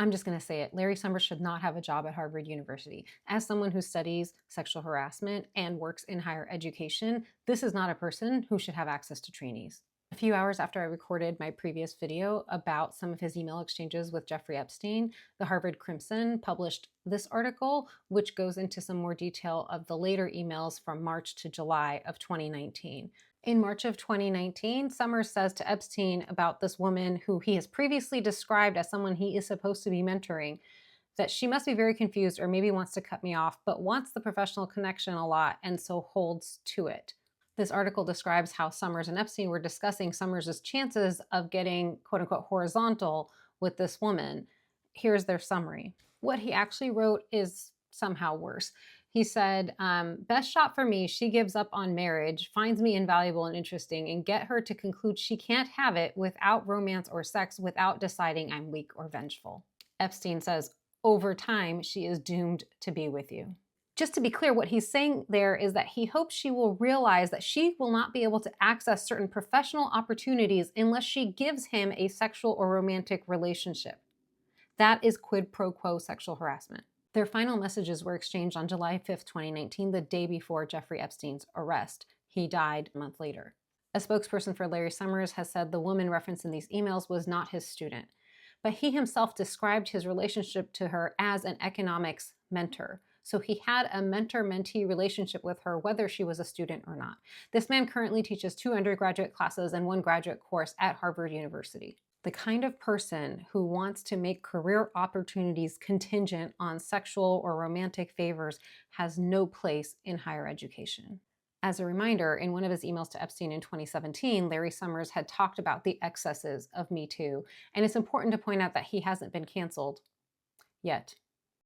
I'm just going to say it. Larry Summers should not have a job at Harvard University. As someone who studies sexual harassment and works in higher education, this is not a person who should have access to trainees. A few hours after I recorded my previous video about some of his email exchanges with Jeffrey Epstein, the Harvard Crimson published this article, which goes into some more detail of the later emails from March to July of 2019. In March of 2019, Summers says to Epstein about this woman who he has previously described as someone he is supposed to be mentoring, that she must be very confused or maybe wants to cut me off, but wants the professional connection a lot and so holds to it. This article describes how Summers and Epstein were discussing Summers' chances of getting quote unquote horizontal with this woman. Here's their summary. What he actually wrote is somehow worse. He said, best shot for me, she gives up on marriage, finds me invaluable and interesting, and get her to conclude she can't have it without romance or sex, without deciding I'm weak or vengeful. Epstein says, over time, she is doomed to be with you. Just to be clear, what he's saying there is that he hopes she will realize that she will not be able to access certain professional opportunities unless she gives him a sexual or romantic relationship. That is quid pro quo sexual harassment. Their final messages were exchanged on July 5th, 2019, the day before Jeffrey Epstein's arrest. He died a month later. A spokesperson for Larry Summers has said the woman referenced in these emails was not his student, but he himself described his relationship to her as an economics mentor. So he had a mentor-mentee relationship with her, whether she was a student or not. This man currently teaches 2 undergraduate classes and 1 graduate course at Harvard University. The kind of person who wants to make career opportunities contingent on sexual or romantic favors has no place in higher education. As a reminder, in one of his emails to Epstein in 2017, Larry Summers had talked about the excesses of Me Too, and it's important to point out that he hasn't been canceled yet.